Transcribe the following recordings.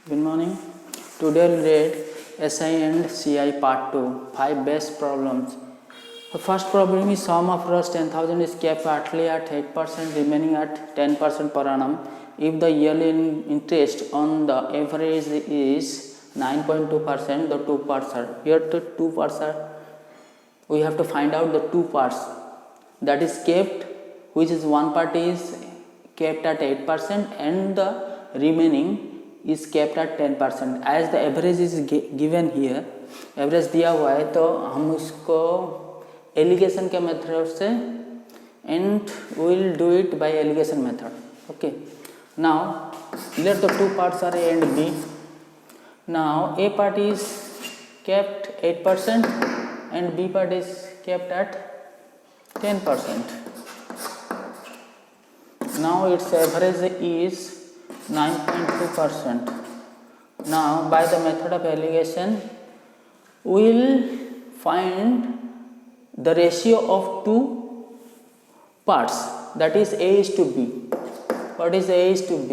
Good morning. Today we'll read SI and CI part 2, 5 best problems. The first problem is sum of Rs 10,000 is kept partly at 8%, remaining at 10% per annum. If the yearly interest on the average is 9.2%, the two parts are, here the two parts are, we have to find out the two parts that is kept, which is one part is kept at 8% and the remaining is kept at 10%. as the average is given here, average दिया हुआ है तो हम उसको allegation के method से and will do it by alligation method. Okay, now let the two parts are A and B. Now A part is kept 8% and B part is kept at 10%. Now its average is 9.2%. Now by the method of alligation we will find the ratio of two parts, that is A is to B. What is A is to B?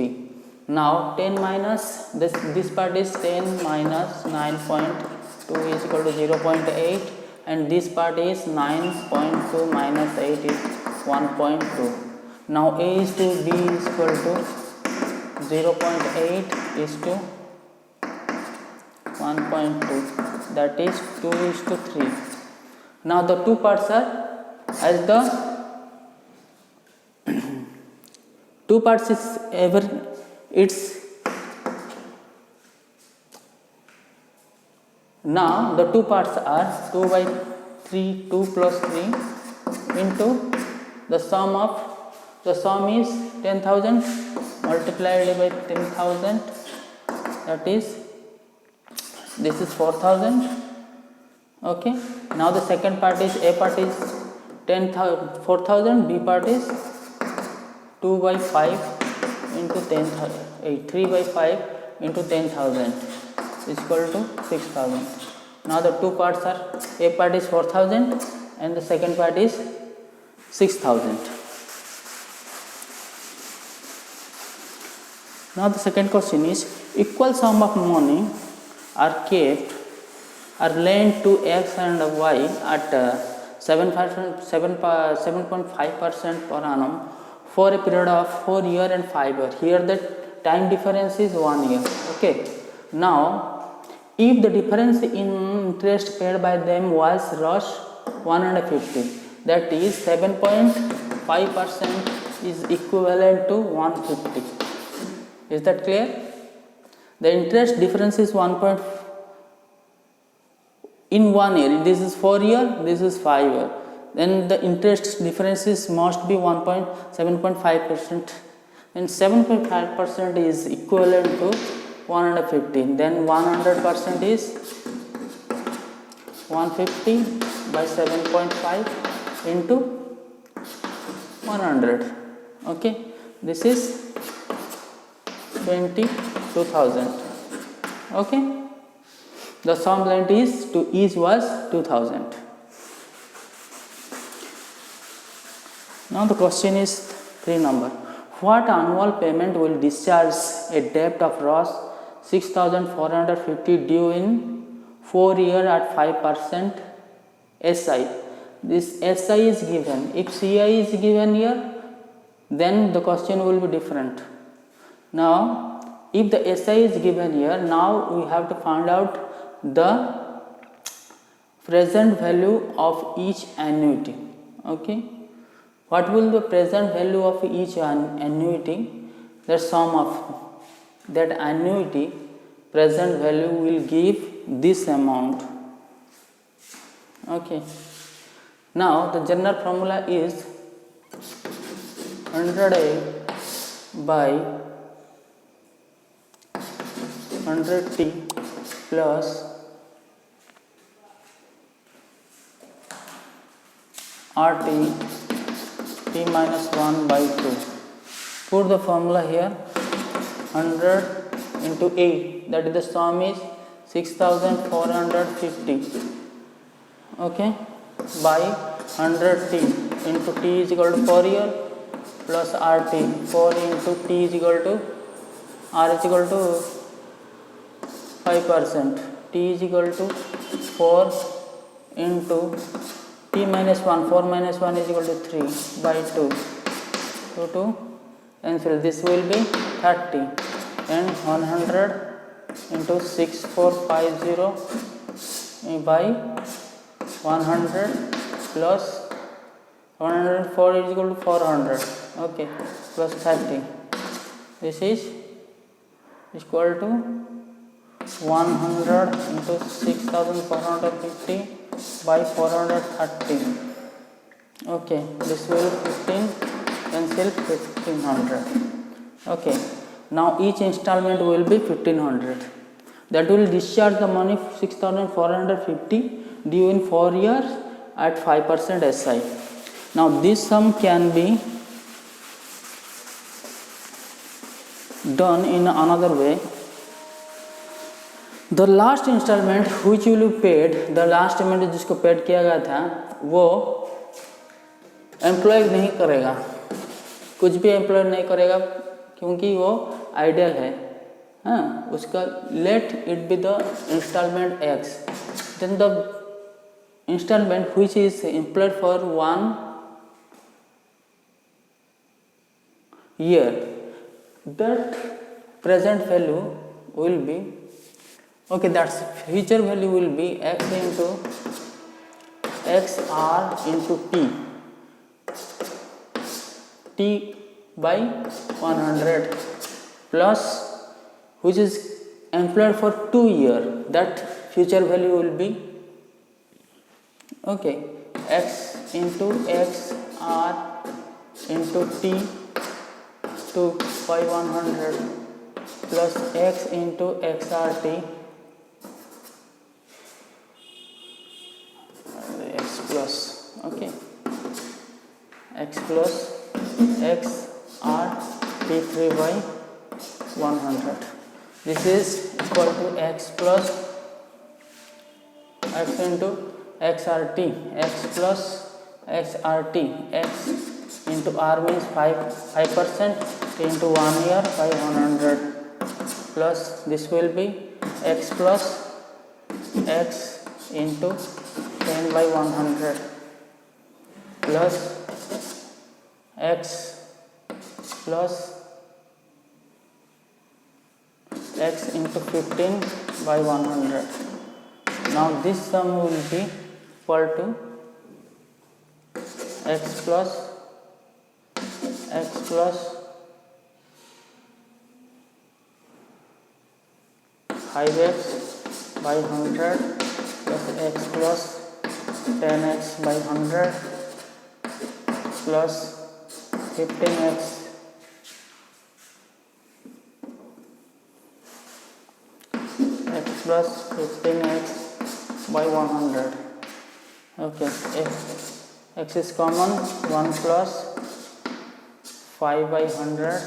Now 10 minus this part is 10 minus 9.2 is equal to 0.8 and this part is 9.2 minus 8 is 1.2. Now A is to B is equal to 0.8 is to 1.2, that is 2 is to 3. Now the two parts are, as the two parts is ever it's now the two parts are 2 by 3, 2 plus 3 into the sum is 10,000 multiplied by 10,000, that is this is 4,000. Okay, now the second part is A part is 4,000, B part is 2 by 5 into 10,000, 3 by 5 into 10,000 is equal to 6,000. Now the two parts are, A part is 4,000 and the second part is 6,000. Now the second question is, equal sum of money are kept are lent to X and Y at 7.5% per annum for a period of 4 years and 5 years. Here the time difference is 1 year. Okay. Now if the difference in interest paid by them was Rs 150, that is 7.5% is equivalent to 150. Is that clear? The interest difference is 1. In 1 year, this is 4 year, this is 5 year, then the interest differences must be 7.5%, and 7.5% is equivalent to 150. Then 100% is 150 by 7.5 into 100. Okay, this is 22,000. Okay, the sum lent is to each was 2,000. Now the question is 3 number. What annual payment will discharge a debt of Rs 6,450 due in 4 years at 5% SI? This SI is given. If CI is given here, then the question will be different. Now if the SI is given here, now we have to find out the present value of each annuity. Okay, what will the present value of each annuity? The sum of that annuity present value will give this amount. Okay, now the general formula is 100A by 100T plus RT T minus 1 by 2. Put the formula here, 100 into A, that is the sum is 6,450. Okay, by 100T into T is equal to 4 year plus RT, 4 into T is equal to R is equal to 5%. T is equal to 4 into T minus 1. 4 minus 1 is equal to 3 by 2. 2 and so this will be 30 and 100 into 6450 by 100 plus 104 is equal to 400. Okay, plus 30. This is equal to 100 into 6450 by 430. Okay, this will 15 cancel 1500. Okay, now each installment will be 1500. That will discharge the money 6450 due in 4 years at 5% SI. Now this sum can be done in another way. The last installment which will be paid, the last payment जिसको paid किया गया था वो employ नहीं करेगा, कुछ भी employ नहीं करेगा क्योंकि वो आइडियल है. हाँ, उसका let it be the instalment X, then the instalment which is employed for 1 year, that present value will be, okay, that's future value will be x into xr into t by 100 plus which is employed for 2 years, that future value will be, okay, x into xr into t 2 by 100 plus x into xrt x plus, okay, x plus x r t3 by 100. This is equal to x plus x into xrt, x plus xrt, x into r means 5% into 1 year by 100 plus this will be x plus x into 10 by 100 plus x plus x into 15 by 100. Now this sum will be equal to x plus 5x by 100 plus x plus 10x by 100 plus 15x x plus 15x by 100. Okay, if x is common, 1 plus 5 by 100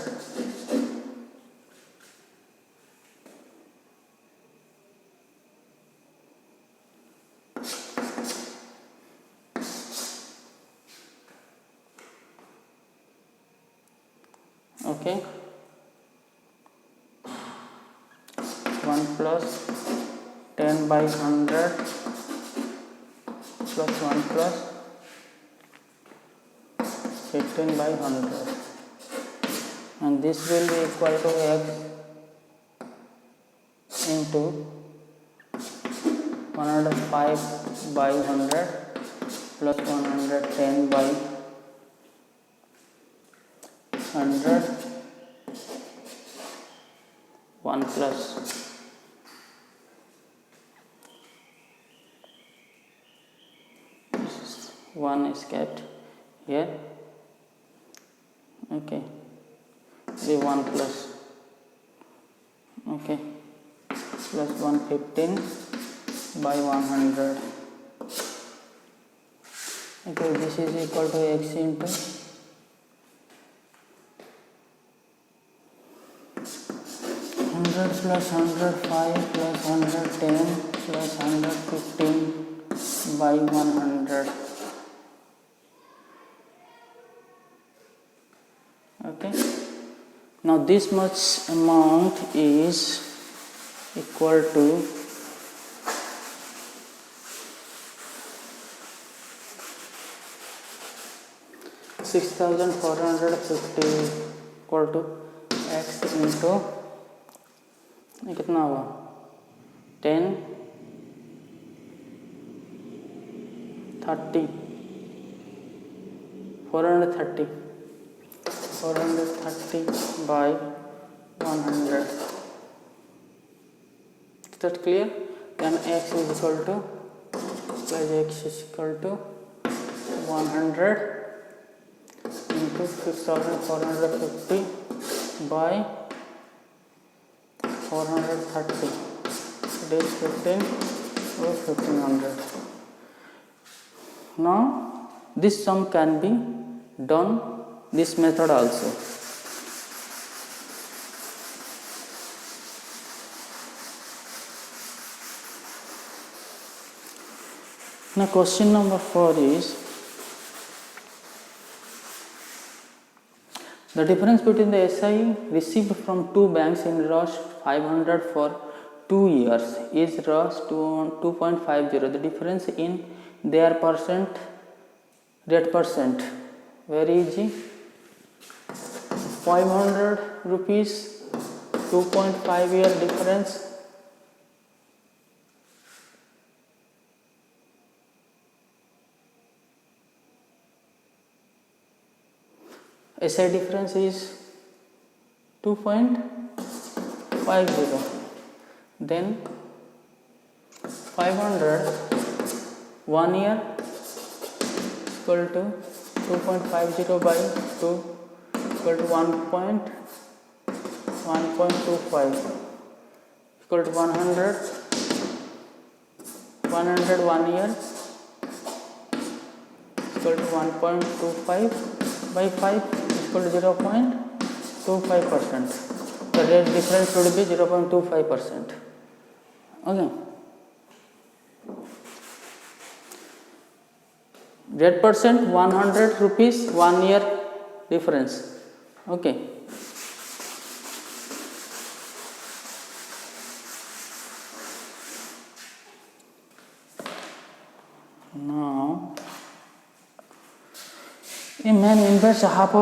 okay, 1 plus 10 by 100 plus 1 plus 15 by 100 and this will be equal to x into 105 by 100 plus 110 by 100 1 plus 1 is kept here. Okay, the 1 plus, okay, plus 115 by 100. Okay, this is equal to x into 100 plus 105 plus 110 plus 115 by 100. Okay, now this much amount is equal to 6450 equal to x into ये कितना हुआ 10 30 430 by 100. Is that clear? Then x is equal to 100 into 6450 by 430. It is 15 or 1500. Now this sum can be done this method also. Now question number 4 is the difference between the SI received from two banks in Rs 500 for 2 years is Rs 2.50. The difference in their rate percent. Very easy. 500 rupees 2.5 year difference. SI difference is 2.50. Then 500 1 year equal to 2.50 by 2 equal to 1.25 equal to 100 1 year equal to 1.25 by 5 equal to 0.25%. The rate difference would be 0.25%. Okay. Rate percent 100 rupees 1 year difference. Okay. Now a man invests half of